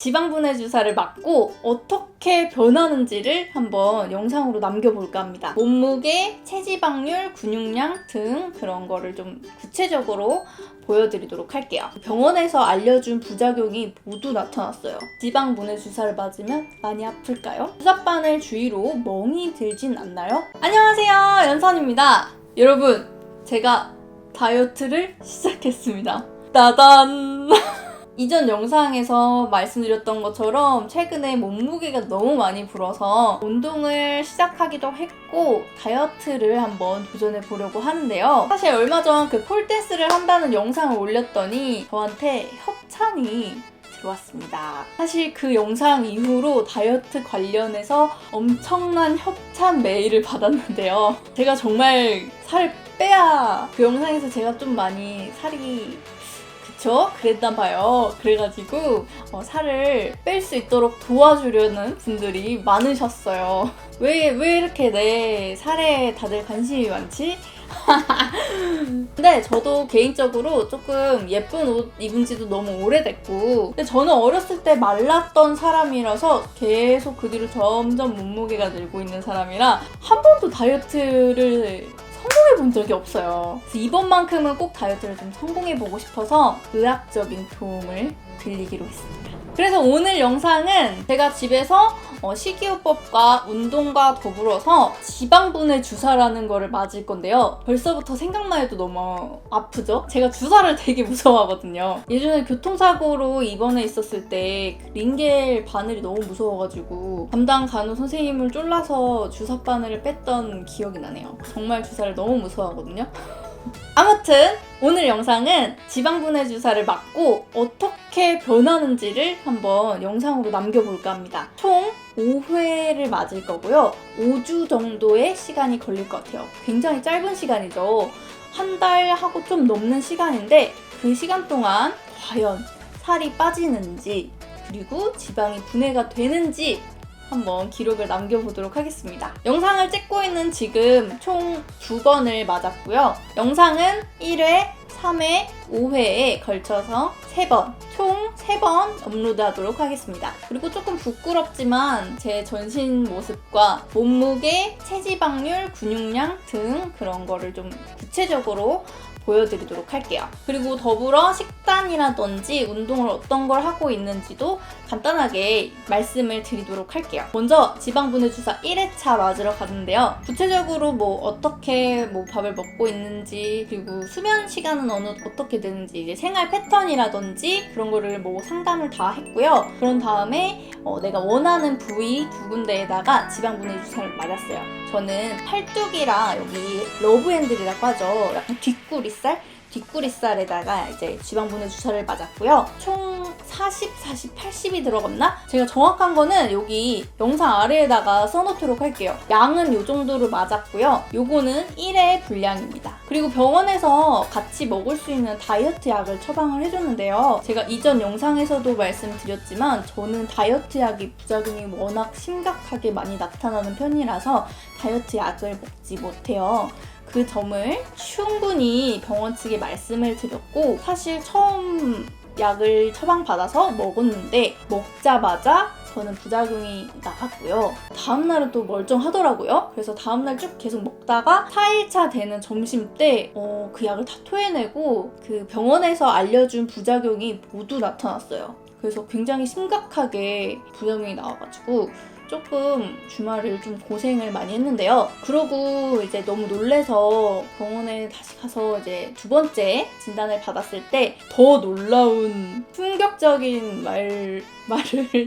지방분해 주사를 맞고 어떻게 변하는지를 한번 영상으로 남겨볼까 합니다. 몸무게, 체지방률, 근육량 등 그런 거를 좀 구체적으로 보여드리도록 할게요. 병원에서 알려준 부작용이 모두 나타났어요. 지방분해 주사를 맞으면 많이 아플까요? 주사바늘 주위로 멍이 들진 않나요? 안녕하세요, 연선입니다. 여러분, 제가 다이어트를 시작했습니다. 따단! 이전 영상에서 말씀드렸던 것처럼 최근에 몸무게가 너무 많이 불어서 운동을 시작하기도 했고 다이어트를 한번 도전해 보려고 하는데요. 사실 얼마 전 그 폴댄스를 한다는 영상을 올렸더니 저한테 협찬이 들어왔습니다. 사실 그 영상 이후로 다이어트 관련해서 엄청난 협찬 메일을 받았는데요. 제가 정말 살을 빼야 그 영상에서 제가 좀 많이 살이 그랬나봐요. 그래가지고 살을 뺄 수 있도록 도와주려는 분들이 많으셨어요. 왜 이렇게 내 살에 다들 관심이 많지? 근데 저도 개인적으로 조금 예쁜 옷 입은 지도 너무 오래됐고 근데 저는 어렸을 때 말랐던 사람이라서 계속 그 뒤로 점점 몸무게가 늘고 있는 사람이라 한 번도 다이어트를 성공해본 적이 없어요. 그래서 이번만큼은 꼭 다이어트를 좀 성공해보고 싶어서 의학적인 도움을 빌리기로 했습니다. 그래서 오늘 영상은 제가 집에서 식이요법과 운동과 더불어서 지방분해 주사라는 거를 맞을 건데요. 벌써부터 생각만 해도 너무 아프죠? 제가 주사를 되게 무서워하거든요. 예전에 교통사고로 입원해 있었을 때 링겔 바늘이 너무 무서워가지고 담당 간호 선생님을 쫄라서 주사 바늘을 뺐던 기억이 나네요. 정말 주사를 너무 무서워하거든요. 아무튼 오늘 영상은 지방분해 주사를 맞고 어떻게 변하는지를 한번 영상으로 남겨볼까 합니다. 총 5회를 맞을 거고요. 5주 정도의 시간이 걸릴 것 같아요. 굉장히 짧은 시간이죠. 한 달하고 좀 넘는 시간인데 그 시간 동안 과연 살이 빠지는지 그리고 지방이 분해가 되는지 한번 기록을 남겨보도록 하겠습니다. 영상을 찍고 있는 지금 총 2번을 맞았고요. 영상은 1회, 3회, 5회에 걸쳐서 3번, 총 3번 업로드하도록 하겠습니다. 그리고 조금 부끄럽지만 제 전신 모습과 몸무게, 체지방률, 근육량 등 그런 거를 좀 구체적으로 보여드리도록 할게요. 그리고 더불어 식단이라든지 운동을 어떤 걸 하고 있는지도 간단하게 말씀을 드리도록 할게요. 먼저 지방분해 주사 1회차 맞으러 갔는데요. 구체적으로 어떻게 밥을 먹고 있는지 그리고 수면 시간은 어떻게 되는지 이제 생활 패턴이라든지 그런 거를 상담을 다 했고요. 그런 다음에 내가 원하는 부위 2군데에다가 지방분해 주사를 맞았어요. 저는 팔뚝이랑 여기 러브핸들이라고 하죠. 약간 뒷구리살에다가 이제 지방분해 주사를 맞았고요. 총 40, 80이 들어갔나? 제가 정확한 거는 여기 영상 아래에다가 써놓도록 할게요. 양은 이 정도로 맞았고요. 요거는 1회 분량입니다. 그리고 병원에서 같이 먹을 수 있는 다이어트 약을 처방을 해줬는데요. 제가 이전 영상에서도 말씀드렸지만 저는 다이어트 약이 부작용이 워낙 심각하게 많이 나타나는 편이라서 다이어트 약을 먹지 못해요. 그 점을 충분히 병원 측에 말씀을 드렸고 사실 처음 약을 처방받아서 먹었는데 먹자마자 저는 부작용이 나갔고요. 다음날은 또 멀쩡하더라고요. 그래서 다음날 쭉 계속 먹다가 4일차 되는 점심 때 그 약을 다 토해내고 그 병원에서 알려준 부작용이 모두 나타났어요. 그래서 굉장히 심각하게 부작용이 나와가지고 조금 주말을 좀 고생을 많이 했는데요. 그러고 이제 너무 놀래서 병원에 다시 가서 이제 2번째 진단을 받았을 때 더 놀라운 충격적인 말을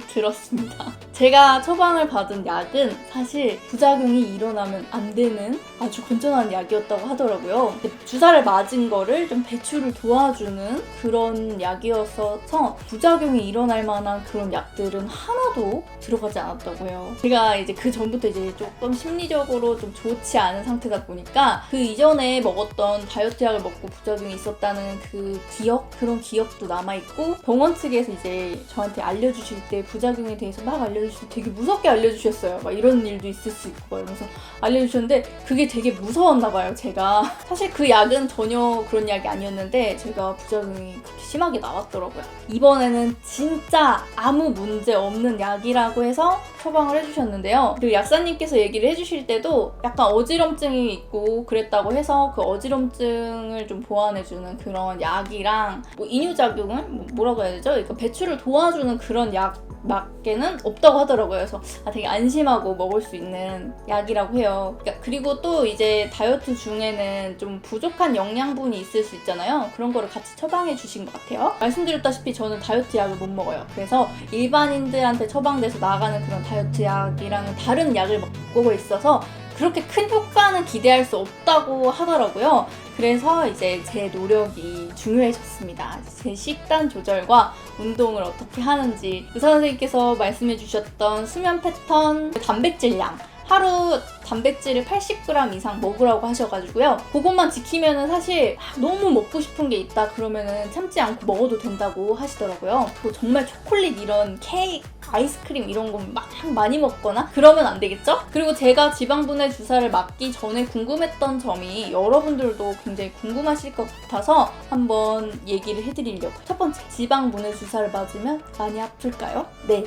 들었습니다. 제가 처방을 받은 약은 사실 부작용이 일어나면 안 되는 아주 건전한 약이었다고 하더라고요. 주사를 맞은 거를 좀 배출을 도와주는 그런 약이었어서 부작용이 일어날 만한 그런 약들은 하나도 들어가지 않았다고요. 제가 이제 그 전부터 이제 조금 심리적으로 좀 좋지 않은 상태다 보니까 그 이전에 먹었던 다이어트 약을 먹고 부작용이 있었다는 그 기억? 그런 기억도 남아있고 병원 측에서 이제 저한테 알려준 알려주실 때 부작용에 대해서 막 알려주실 때 되게 무섭게 알려주셨어요. 막 이런 일도 있을 수 있고 막 이러면서 알려주셨는데 그게 되게 무서웠나 봐요, 제가. 사실 그 약은 전혀 그런 약이 아니었는데 제가 부작용이 그렇게 심하게 나왔더라고요. 이번에는 진짜 아무 문제 없는 약이라고 해서 처방을 해주셨는데요. 그 약사님께서 얘기를 해주실 때도 약간 어지럼증이 있고 그랬다고 해서 그 어지럼증을 좀 보완해주는 그런 약이랑 뭐 이뇨작용을 뭐라고 해야 되죠? 그러니까 배출을 도와주는 그런 약 밖에는 없다고 하더라고요. 그래서 되게 안심하고 먹을 수 있는 약이라고 해요. 그리고 또 이제 다이어트 중에는 좀 부족한 영양분이 있을 수 있잖아요. 그런 거를 같이 처방해 주신 것 같아요. 말씀드렸다시피 저는 다이어트 약을 못 먹어요. 그래서 일반인들한테 처방돼서 나가는 그런 다이어트 약이랑은 다른 약을 먹고 있어서 그렇게 큰 효과는 기대할 수 없다고 하더라고요. 그래서 이제 제 노력이 중요해졌습니다. 제 식단 조절과 운동을 어떻게 하는지 의사 선생님께서 말씀해 주셨던 수면 패턴, 단백질량 하루 단백질을 80g 이상 먹으라고 하셔가지고요. 그것만 지키면은 사실 너무 먹고 싶은 게 있다 그러면은 참지 않고 먹어도 된다고 하시더라고요. 뭐 정말 초콜릿 이런 케이크, 아이스크림 이런 거 막 많이 먹거나 그러면 안 되겠죠? 그리고 제가 지방분해 주사를 맞기 전에 궁금했던 점이 여러분들도 굉장히 궁금하실 것 같아서 한번 얘기를 해드리려고. 첫 번째, 지방분해 주사를 맞으면 많이 아플까요? 네.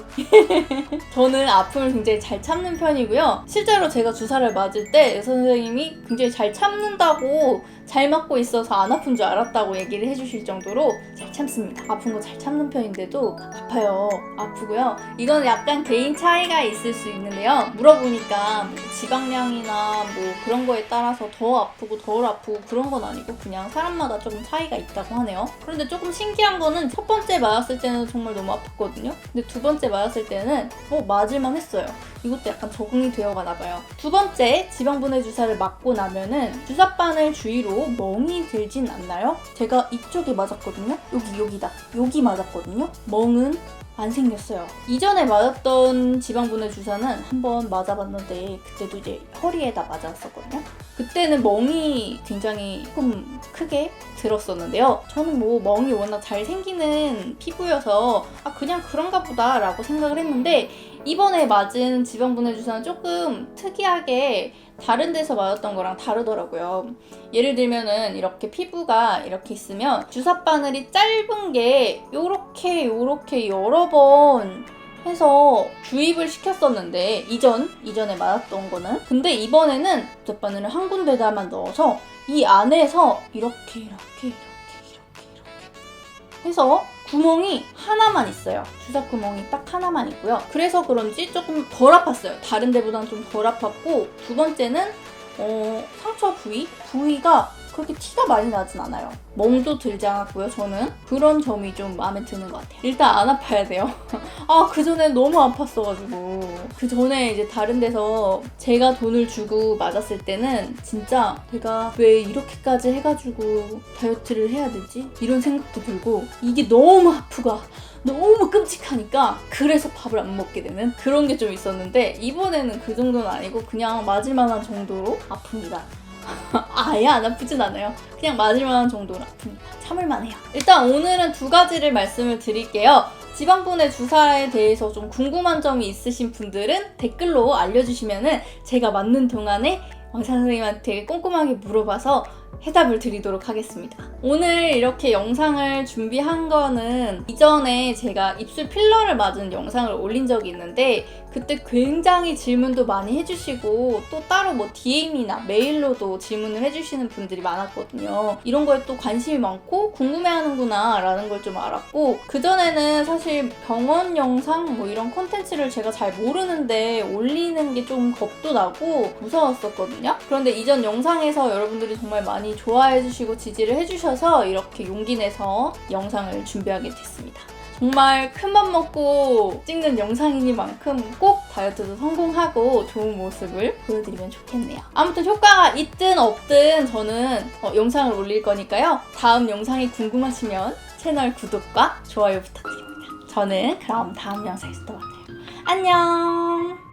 저는 아픔을 굉장히 잘 참는 편이고요. 실제로 제가 주사를 맞을 때 의사 선생님이 굉장히 잘 참는다고 잘 맞고 있어서 안 아픈 줄 알았다고 얘기를 해주실 정도로 잘 참습니다. 아픈 거 잘 참는 편인데도 아파요. 아프고요. 이건 약간 개인 차이가 있을 수 있는데요. 물어보니까 뭐 지방량이나 뭐 그런 거에 따라서 더 아프고 덜 아프고 그런 건 아니고 그냥 사람마다 조금 차이가 있다고 하네요. 그런데 조금 신기한 거는 첫 번째 맞았을 때는 정말 너무 아팠거든요. 근데 두 번째 맞았을 때는 맞을만 했어요. 이것도 약간 적응이 되어가나 봐요. 두 번째, 지방분해 주사를 맞고 나면은 주사바늘 주위로 멍이 들진 않나요? 제가 이쪽에 맞았거든요. 여기다. 여기 맞았거든요. 멍은 안 생겼어요. 이전에 맞았던 지방분해 주사는 한번 맞아봤는데 그때도 이제 허리에다 맞았었거든요. 그때는 멍이 굉장히 조금 크게 들었었는데요. 저는 뭐 멍이 워낙 잘 생기는 피부여서 그냥 그런가 보다 라고 생각을 했는데 이번에 맞은 지방분해 주사는 조금 특이하게 다른 데서 맞았던 거랑 다르더라고요. 예를 들면은 이렇게 피부가 이렇게 있으면 주사바늘이 짧은 게 요렇게 여러 번 해서 주입을 시켰었는데 이전에 맞았던 거는 근데 이번에는 주사바늘을 한 군데다만 넣어서 이 안에서 이렇게 해서 구멍이 하나만 있어요. 주사 구멍이 딱 하나만 있고요. 그래서 그런지 조금 덜 아팠어요. 다른 데보다는 좀 덜 아팠고 두 번째는 상처 부위가 그렇게 티가 많이 나진 않아요. 멍도 들지 않았고요, 저는. 그런 점이 좀 마음에 드는 것 같아요. 일단 안 아파야 돼요. 그전에 너무 아팠어가지고. 그전에 이제 다른 데서 제가 돈을 주고 맞았을 때는 진짜 내가 왜 이렇게까지 해가지고 다이어트를 해야 되지? 이런 생각도 들고 이게 너무 아프고 너무 끔찍하니까 그래서 밥을 안 먹게 되는 그런 게 좀 있었는데 이번에는 그 정도는 아니고 그냥 맞을만한 정도로 아픕니다. 아예 안 아프진 않아요. 그냥 맞을만한 정도로 아픕니다. 참을만해요. 일단 오늘은 두 가지를 말씀을 드릴게요. 지방분해 주사에 대해서 좀 궁금한 점이 있으신 분들은 댓글로 알려주시면은 제가 맞는 동안에 의사 선생님한테 꼼꼼하게 물어봐서 해답을 드리도록 하겠습니다. 오늘 이렇게 영상을 준비한 거는 이전에 제가 입술 필러를 맞은 영상을 올린 적이 있는데 그때 굉장히 질문도 많이 해주시고 또 따로 뭐 DM이나 메일로도 질문을 해주시는 분들이 많았거든요. 이런 거에 또 관심이 많고 궁금해하는구나 라는 걸 좀 알았고 그전에는 사실 병원 영상 뭐 이런 콘텐츠를 제가 잘 모르는데 올리는 게 좀 겁도 나고 무서웠었거든요. 그런데 이전 영상에서 여러분들이 정말 많이 좋아해주시고 지지를 해주셔서 이렇게 용기 내서 영상을 준비하게 됐습니다. 정말 큰맘 먹고 찍는 영상이니만큼 꼭 다이어트도 성공하고 좋은 모습을 보여드리면 좋겠네요. 아무튼 효과가 있든 없든 저는 영상을 올릴 거니까요. 다음 영상이 궁금하시면 채널 구독과 좋아요 부탁드립니다. 저는 그럼 다음 영상에서 또 만나요. 안녕!